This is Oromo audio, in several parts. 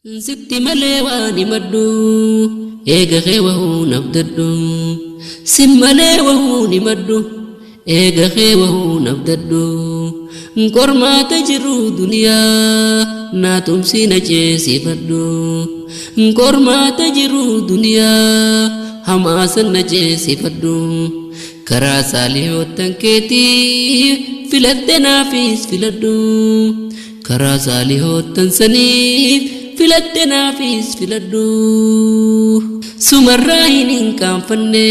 Sitti malee waan himadhu eega kee wahuun abdadhu. Sim malee wahuun himadhu eega kee wahuun abdadhu. Kormaata jiru duniyaa naa tumsi na ceesifadhu. Kormaata jiru duniyaa hamaasan na ceesifadhu. Karaa saalihootan keetii filadhe naafis filadhu. Karaa saalihootan saniif filadhe naafis filadhu. Sumarraa hin kaanfanne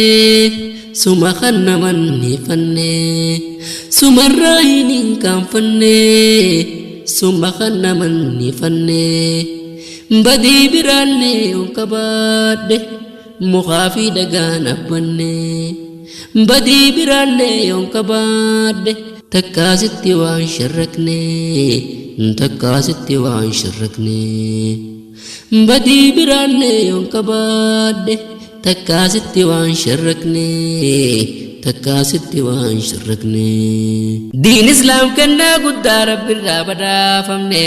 suma kan naman hifanne. Sumarraa hin kaanfanne suma kan naman hifanne. Badii biraallee on qabaadhe mukaa fi dhagaan abbanne. Badii biraallee on qabaadhe takkaasitti waan sharrakne. Takkaasitti waan sharrakne. Badii biraallee on qabaadhe takkaasitti waan sharrakne. Takkaasitti waan sharrakne. Diin Islaam kennaa guddaa Rabbirraa badhaafamne.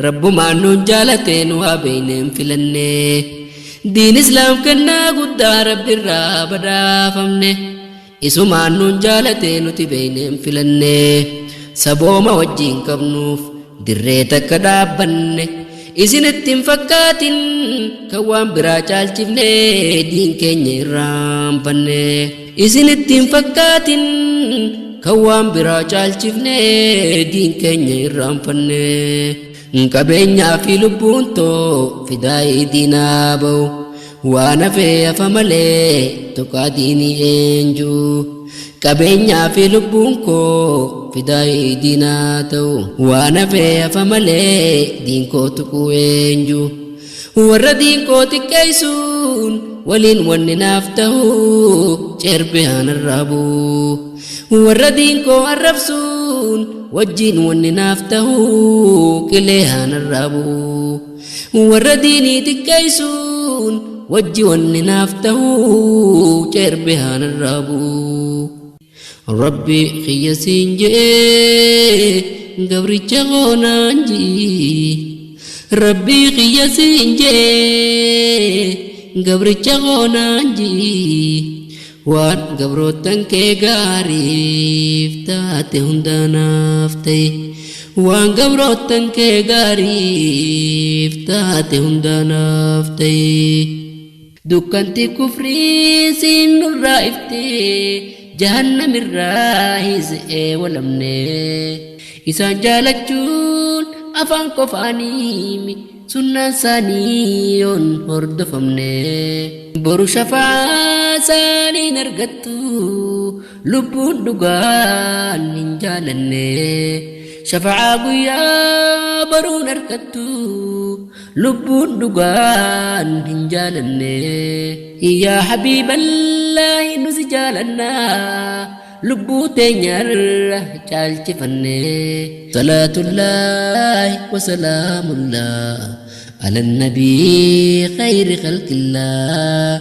Rabbumaan nuun jaalatee nu haa beeyneen filanne. Diin Islaam kennaa guddaa Rabbirraa badhaafamne. Isumaan nuun jaalatee nuti beeyneen filanne. Sabooma wajjiin qabnuuf dirree takka dhaabbanne. Isinitti hin fakkaatin kan waan biraa caalchifne diin keenya irraanfanne. Isinitti hin fakkaatin kan waan biraa caalchifne diin keenya irraanfanne. Qabeenyaa fi lubbuun too fidaa'ii diinaa ba'u. Waan hafee hafa malee tokkaa diinii eenyu. Qabeenyaa fi lubbuun koo fidaa'ii diinaa ta'u. Waan hafee hafa malee diin koo tuquu eenyu. Warra diin koo xiqqeessuun waliin wanni naaf ta'u ceerbe hanarraa bu'u. Warra diin koo arrabsuun wajjiin wanni naaf ta'u qilee hanarraa bu'u. Warra diinii xiqqeessuun wajji wanni naaf ta'u ceerbe hanarraa bu'u. Rabbi xiyya siin jee gabricha qoonaan jii. Rabbi xiyya siin jee gabricha qoonaan jii. Waan gabrootan kee gaariif taate hundaanaaf ta'e. Waan gabrootan kee gaariif taate hundaanaaf ta'e. Dukkanti kufrii siin nurraa iftee jahannamirraa hiisee walamne. Isaan jaalachuun afaan qofaanii sunnaan isaanii yoon hordofamne. Boru shafaa isaaniin argattu lubbuun dhugaan hin jaalanne. Shafaa guyyaa baruun argattu lubbuun dhugaan hin jaalanne. Yaa habiiballaahi nusi jaalannaa lubbuu teenyarra caalchifanne. Salaatullaahi wa salaamullaah ala nabii khayri khalqillaah.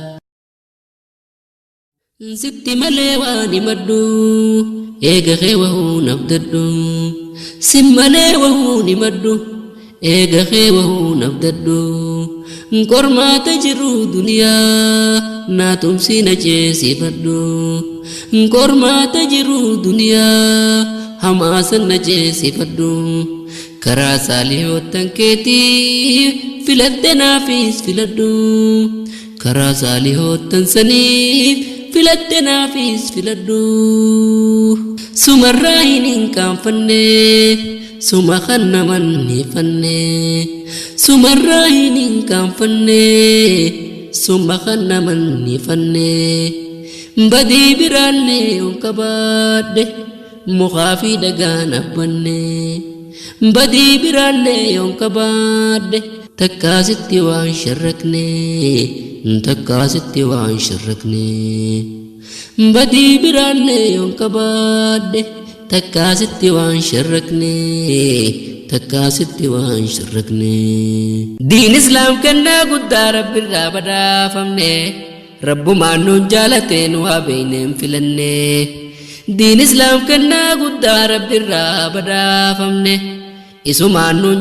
Sitti malee waan himadhu eega kee wahuun abdadhu. Sim malee wahuun himadhu eega kee wahuun abdadhu. Kormaata jiru duniyaa naa tumsi na ceesifadhu. Kormaata jiru duniyaa hamaasan na ceesifadhu. Karaa saalihootan keetii filadhe naafis filadhu. Karaa saalihootan saniif filadhe naafis filadhu. Sumarraa hin kaanfanne suma kan naman hifanne. Sumarraa hin kaanfanne suma kan naman hifanne. Badii biraallee on qabaadhe mukaa fi dhagaan abbanne. Badii biraallee on qabaadhe takkaasitti waan sharrakne. Takkaasitti waan sharrakne. Badii biraallee on qabaadhe takkaasitti waan sharrakne. Takkaasitti waan sharrakne. Diin Islaam kennaa guddaa Rabbirraa badhaafamne. Rabbumaan nuun jaalatee nu haa beeyneen filanne. Diin Islaam kennaa guddaa Rabbirraa badhaafamne. Isumaan nuun